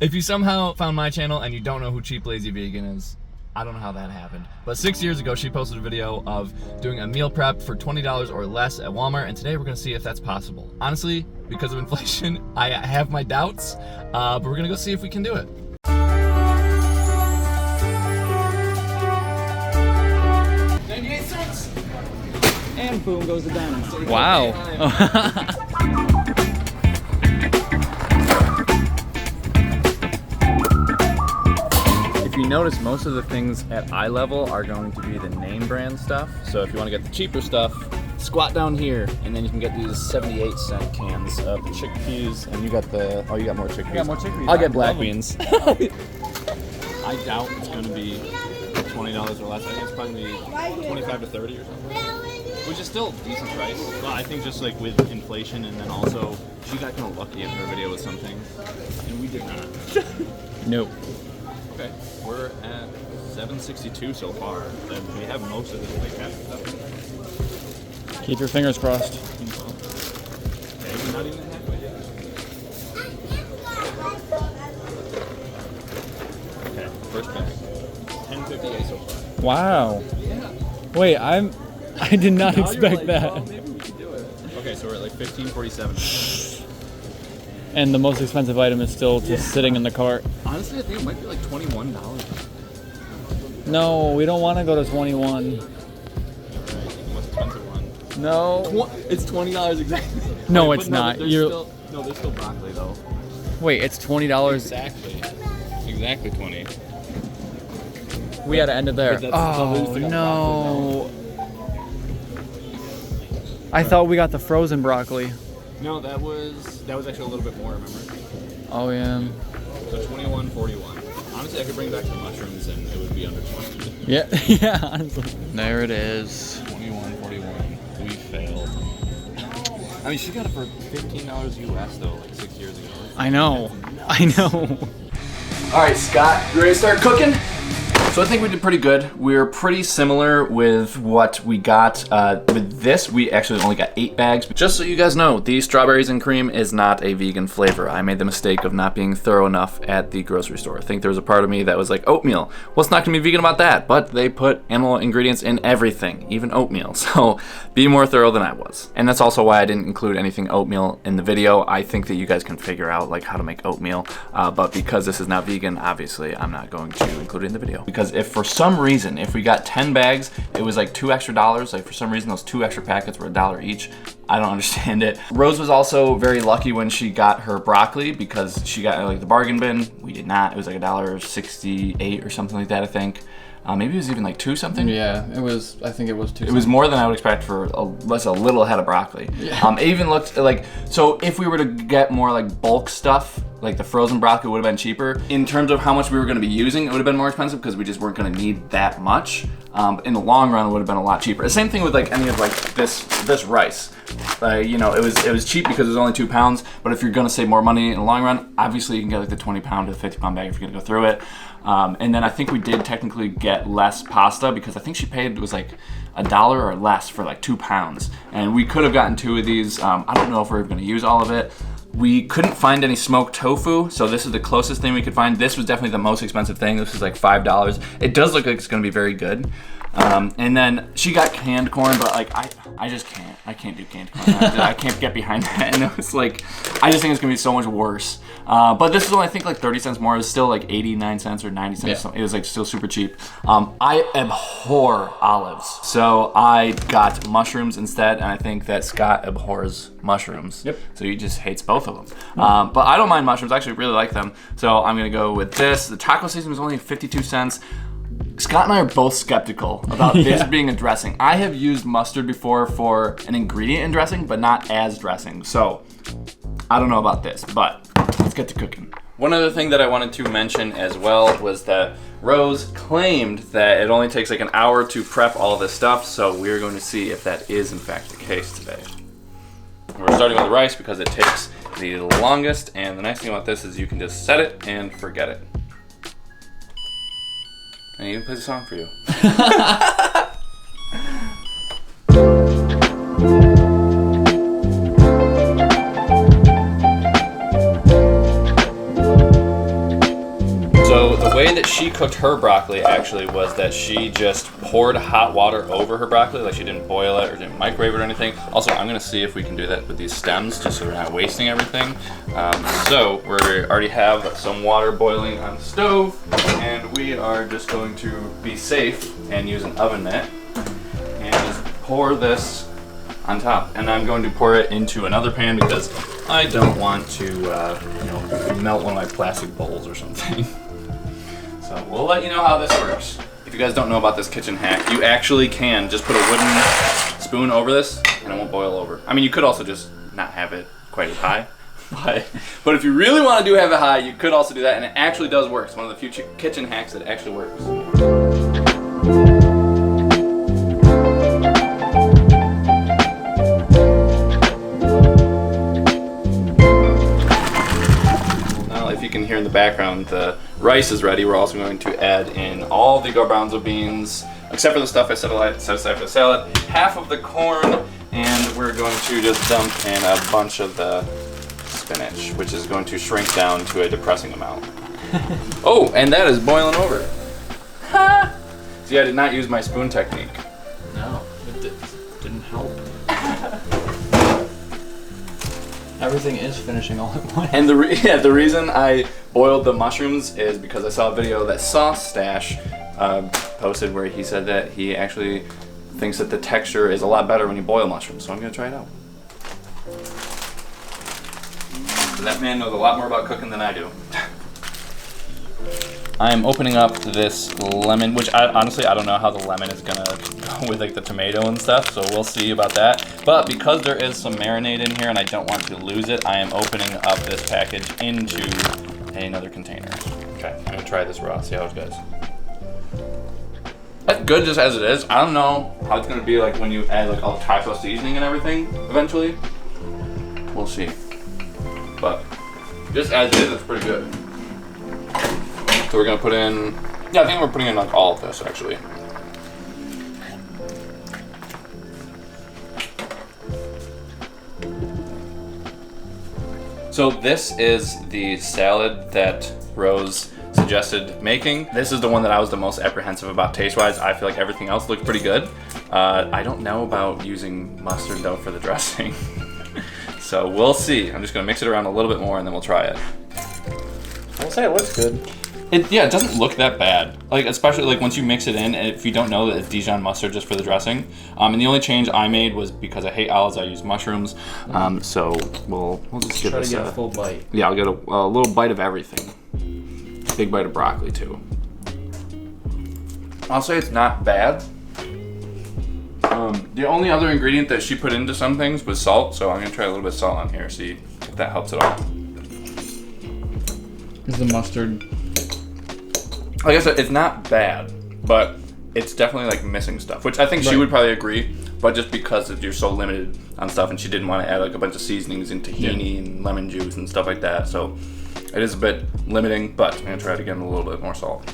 If you somehow found my channel and you don't know who Cheap Lazy Vegan is, I don't know how that happened. But 6 years ago, she posted a video of doing a meal prep for $20 or less at Walmart, and today we're gonna see if that's possible. Honestly, because of inflation, I have my doubts, but we're gonna go see if we can do it. 98 cents! And boom goes the diamond. Wow. If you notice, most of the things at eye level are going to be the name brand stuff. So if you want to get the cheaper stuff, squat down here, and then you can get these 78-cent cans of chickpeas. And you got the, oh, you got more chickpeas. I got more chickpeas. I'll get black beans. I doubt it's going to be $20 or less. I think it's probably 25 to 30 or something. Which is still a decent price. Well, I think just like with inflation, and then also she got kind of lucky in her video with something, and we did not. Nope. Okay, we're at 762 so far, and we have most of this big stuff. Keep your fingers crossed. Okay, we're not even halfway yet. Okay, first bag. 1058 so far. Wow. Wait, I did not expect like, that. oh, maybe we could do it. Okay, so we're at like 1547. And the most expensive item is still just sitting in the cart. Honestly, I think it might be like $21. No, we don't want to go to 21. Alright, the most expensive one. No. It's $20 exactly. No, Wait, it's but no, not. There's You're. still, no, there's still broccoli though. Wait, it's $20. Exactly 20. We had to end it there. But that's Oh the least no! I thought we got the frozen broccoli. No, that was actually a little bit more. Remember? Oh yeah. So 21.41. Honestly, I could bring back some mushrooms and it would be under 20. Yeah, yeah. Honestly. There it is. 21.41. We failed. I mean, she got it for $15 US though, like 6 years ago. I know. I know. All right, Scott, you ready to start cooking? So I think we did pretty good. We're pretty similar with what we got with this. We actually only got 8 bags. Just so you guys know, the strawberries and cream is not a vegan flavor. I made the mistake of not being thorough enough at the grocery store. I think there was a part of me that was like, oatmeal. Well, it's not gonna be vegan about that, but they put animal ingredients in everything, even oatmeal. So be more thorough than I was. And that's also why I didn't include anything oatmeal in the video. I think that you guys can figure out like how to make oatmeal, but because this is not vegan, obviously I'm not going to include it in the video. Because if for some reason, if we got 10 bags, it was like $2 extra. Like for some reason, those 2 extra packets were $1 each. I don't understand it. Rose was also very lucky when she got her broccoli because she got like the bargain bin. We did not. It was like $1.68 or something like that, I think. Maybe it was even like 2 something. Yeah, it was. I think it was 2. It was more than I would expect for a little head of broccoli. Yeah. It even looked like, so if we were to get more like bulk stuff, like the frozen broccoli would have been cheaper. In terms of how much we were going to be using, it would have been more expensive because we just weren't going to need that much. In the long run, it would have been a lot cheaper. The same thing with like any of like this rice. You know, it was cheap because it was only 2 pounds. But if you're going to save more money in the long run, obviously you can get like the 20-pound to the 50-pound bag if you're going to go through it. And then I think we did technically get less pasta because I think she paid, it was like $1 or less for like 2 pounds. And we could have gotten 2 of these. I don't know if we're going to use all of it. We couldn't find any smoked tofu, so this is the closest thing we could find. This was definitely the most expensive thing. This was like $5. It does look like it's gonna be very good. And then she got canned corn, but like I just can't. I can't do canned corn. I can't get behind that. And it was like, I just think it's gonna be so much worse. But this is only I think like 30 cents more. It was still like 89 cents or 90 cents. Yeah. It was like still super cheap. I abhor olives, so I got mushrooms instead. And I think that Scott abhors mushrooms. Yep. So he just hates both of them. But I don't mind mushrooms. I actually really like them. So I'm gonna go with this. The taco seasoning was only 52 cents. Scott and I are both skeptical about this being a dressing. I have used mustard before for an ingredient in dressing, but not as dressing. So I don't know about this, but let's get to cooking. One other thing that I wanted to mention as well was that Rose claimed that it only takes like an hour to prep all this stuff. So we're going to see if that is in fact the case today. We're starting with the rice because it takes the longest, and the nice thing about this is you can just set it and forget it. And it even plays a song for you. way that she cooked her broccoli actually was that she just poured hot water over her broccoli, like she didn't boil it or didn't microwave it or anything. Also, I'm gonna see if we can do that with these stems, just so we're not wasting everything. So we already have some water boiling on the stove, and we are just going to be safe and use an oven mitt and just pour this on top. And I'm going to pour it into another pan because I don't want to, melt one of my plastic bowls or something. So we'll let you know how this works. If you guys don't know about this kitchen hack, you actually can just put a wooden spoon over this and it won't boil over. I mean, you could also just not have it quite as high. But if you really want to have it high, you could also do that, and it actually does work. It's one of the few kitchen hacks that actually works. If you can hear in the background, the rice is ready. We're also going to add in all the garbanzo beans, except for the stuff I set aside for the salad, half of the corn, and we're going to just dump in a bunch of the spinach, which is going to shrink down to a depressing amount. Oh, and that is boiling over. See, I did not use my spoon technique. No, it didn't help. Everything is finishing all at once. And the reason I boiled the mushrooms is because I saw a video that Sauce Stash posted where he said that he actually thinks that the texture is a lot better when you boil mushrooms. So I'm gonna try it out. That man knows a lot more about cooking than I do. I am opening up this lemon, which honestly I don't know how the lemon is gonna go with like the tomato and stuff, so we'll see about that. But because there is some marinade in here and I don't want to lose it, I am opening up this package into another container. Okay, I'm gonna try this raw, see how it goes. That's good just as it is. I don't know how it's gonna be like when you add like all the taco seasoning and everything eventually. We'll see. But just as it is, it's pretty good. So we're gonna put in, yeah, I think we're putting in like all of this actually. So this is the salad that Rose suggested making. This is the one that I was the most apprehensive about taste-wise. I feel like everything else looked pretty good. I don't know about using mustard though for the dressing. So we'll see. I'm just gonna mix it around a little bit more and then we'll try it. I'll say it looks good. It doesn't look that bad. Like, especially like once you mix it in, and if you don't know that it's Dijon mustard just for the dressing. And the only change I made was because I hate olives, I use mushrooms. So we'll just give this try to get a full bite. Yeah, I'll get a little bite of everything. Big bite of broccoli too. I'll say it's not bad. The only other ingredient that she put into some things was salt, so I'm gonna try a little bit of salt on here, see if that helps at all. Is the mustard? Like I said, it's not bad, but it's definitely like missing stuff, which I think she would probably agree, but just because you're so limited on stuff and she didn't want to add like a bunch of seasonings and tahini and lemon juice and stuff like that, so it is a bit limiting, but I'm gonna try to get in a little bit more salt.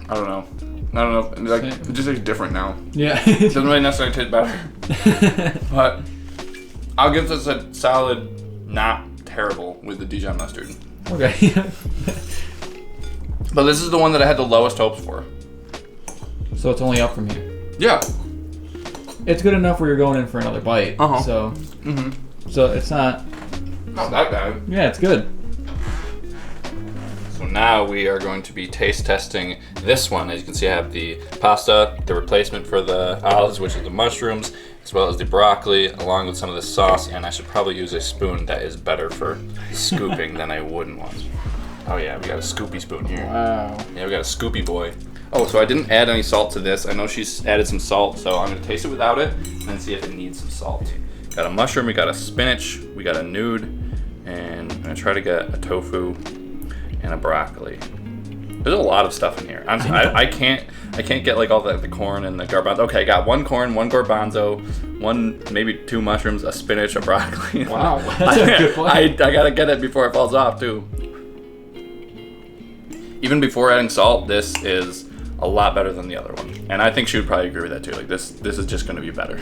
I don't know. Like, it just tastes different now. Yeah. It doesn't really necessarily taste better. But I'll give this a solid, not terrible with the Dijon mustard. Okay. But this is the one that I had the lowest hopes for. So it's only up from here. Yeah. It's good enough where you're going in for another bite. So. So it's not that bad. Yeah, it's good. So now we are going to be taste testing this one. As you can see, I have the pasta, the replacement for the olives, which is the mushrooms, as well as the broccoli, along with some of the sauce, and I should probably use a spoon that is better for scooping than a wooden one. Oh yeah, we got a scoopy spoon here. Wow. Yeah, we got a scoopy boy. Oh, so I didn't add any salt to this. I know she's added some salt, so I'm gonna taste it without it and then see if it needs some salt. Got a mushroom, we got a spinach, we got a nude, and I'm gonna try to get a tofu and a broccoli. There's a lot of stuff in here. I can't get like all the corn and the garbanzo. Okay, I got one corn, one garbanzo, maybe two mushrooms, a spinach, a broccoli. Wow, that's a good one. I gotta get it before it falls off too. Even before adding salt, this is a lot better than the other one. And I think she would probably agree with that too. Like this is just gonna be better.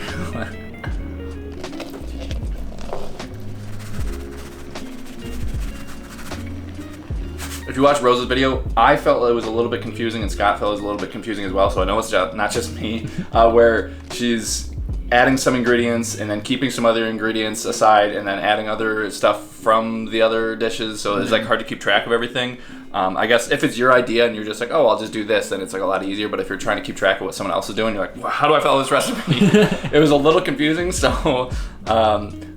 if you watch Rose's video, I felt it was a little bit confusing, and Scott felt it was a little bit confusing as well. So I know it's not just me, where she's adding some ingredients and then keeping some other ingredients aside, and then adding other stuff from the other dishes. So it's like hard to keep track of everything. I guess if it's your idea and you're just like, oh, I'll just do this, then it's like a lot easier. But if you're trying to keep track of what someone else is doing, you're like, well, how do I follow this recipe? It was a little confusing. So,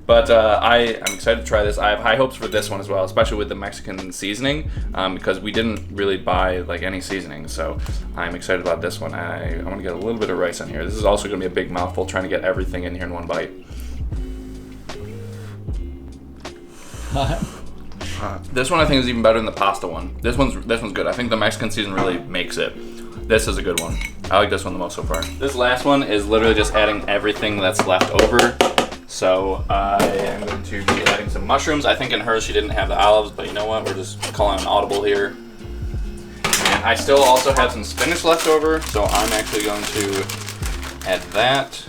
but I am excited to try this. I have high hopes for this one as well, especially with the Mexican seasoning, because we didn't really buy like any seasoning. So I'm excited about this one. I want to get a little bit of rice on here. This is also going to be a big mouthful, trying to get everything in here in one bite. This one I think is even better than the pasta one. This one's good. I think the Mexican season really makes it. This is a good one. I like this one the most so far. This last one is literally just adding everything that's left over. So I am going to be adding some mushrooms. I think in hers she didn't have the olives, but you know what? We're just calling an audible here. And I still also have some spinach left over, so I'm actually going to add that.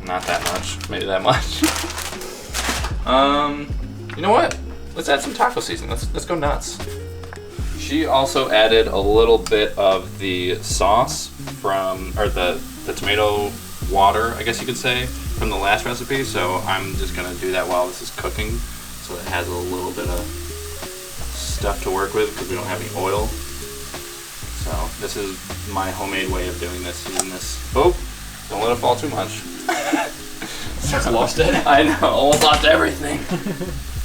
Not that much, maybe that much. You know what? Let's add some taco seasoning. Let's go nuts. She also added a little bit of the sauce from, or the tomato water, I guess you could say, from the last recipe. So I'm just gonna do that while this is cooking, so it has a little bit of stuff to work with because we don't have any oil. So this is my homemade way of doing this. Using this. Oh, don't let it fall too much. Just lost it. I know, almost lost everything.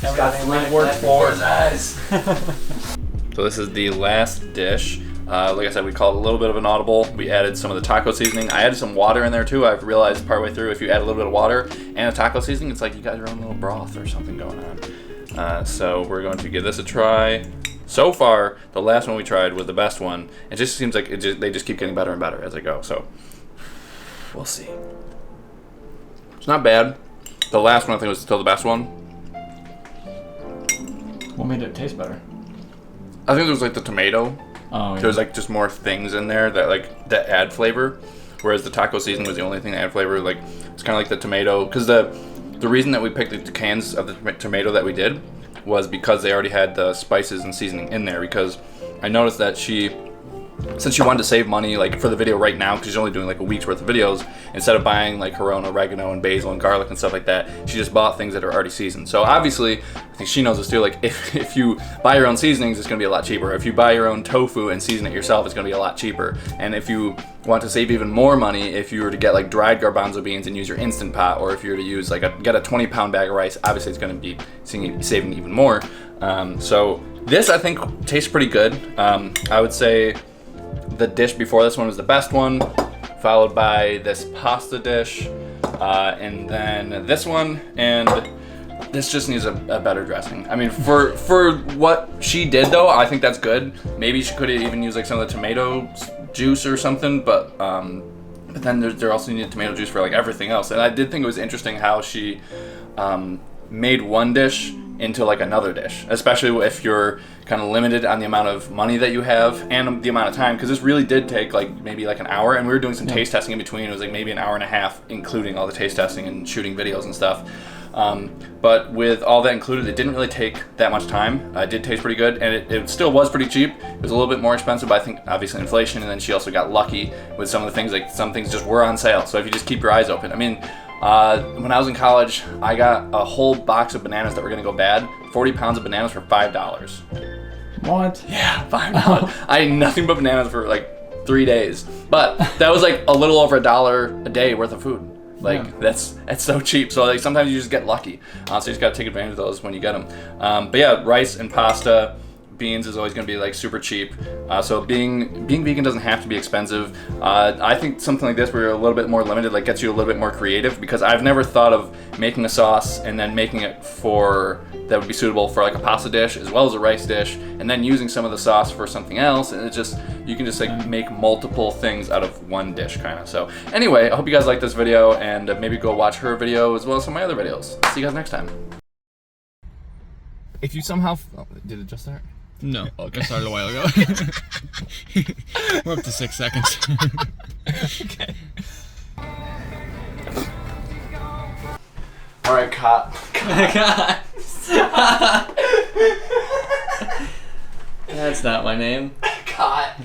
Everything worked for his eyes. So this is the last dish. Like I said, we called it a little bit of an audible. We added some of the taco seasoning. I added some water in there too. I've realized partway through, if you add a little bit of water and a taco seasoning, it's like you got your own little broth or something going on. So we're going to give this a try. So far, the last one we tried was the best one. It just seems like they just keep getting better and better as they go. So we'll see. It's not bad. The last one I think was still the best one. What made it taste better? I think there was like the tomato. Oh, yeah. There's like just more things in there that add flavor, whereas the taco seasoning was the only thing that added flavor. Like it's kind of like the tomato, because the reason that we picked the cans of the tomato that we did was because they already had the spices and seasoning in there. Because I noticed that since she wanted to save money like for the video right now, because she's only doing like a week's worth of videos, instead of buying like her own oregano and basil and garlic and stuff like that, she just bought things that are already seasoned. So obviously, I think she knows this too, like if you buy your own seasonings, it's gonna be a lot cheaper. If you buy your own tofu and season it yourself, it's gonna be a lot cheaper. And if you want to save even more money, if you were to get like dried garbanzo beans and use your Instant Pot, or if you were to use like get a 20-pound bag of rice, obviously it's gonna be saving even more. So this I think tastes pretty good. I would say the dish before this one was the best one, followed by this pasta dish, and then this one, and this just needs a better dressing. I mean, for what she did though, I think that's good. Maybe she could have even used like some of the tomato juice or something, but then there also needed tomato juice for like everything else. And I did think it was interesting how she made one dish into like another dish, especially if you're kind of limited on the amount of money that you have and the amount of time, because this really did take like maybe like an hour, and we were doing some taste testing in between. It was like maybe an hour and a half, including all the taste testing and shooting videos and stuff. But with all that included, it didn't really take that much time. It did taste pretty good, and it still was pretty cheap. It was a little bit more expensive, but I think obviously inflation, and then she also got lucky with some of the things, like some things just were on sale. So if you just keep your eyes open. I mean, when I was in college, I got a whole box of bananas that were gonna go bad. 40 pounds of bananas for $5. What? Yeah, $5. I ate nothing but bananas for like 3 days. But that was like a little over $1 a day worth of food. Like that's so cheap. So like sometimes you just get lucky. So you just gotta take advantage of those when you get them. But yeah, rice and pasta. Beans is always going to be like super cheap, so being vegan doesn't have to be expensive. I think something like this where you're a little bit more limited like gets you a little bit more creative, because I've never thought of making a sauce and then making it that would be suitable for like a pasta dish as well as a rice dish, and then using some of the sauce for something else, and you can just like make multiple things out of one dish kind of. So anyway, I hope you guys liked this video, and maybe go watch her video as well as some of my other videos. See you guys next time. If you somehow did it just start? No, okay. I started a while ago. We're up to 6 seconds. Okay. All right, cut. God. That's not my name. Caught.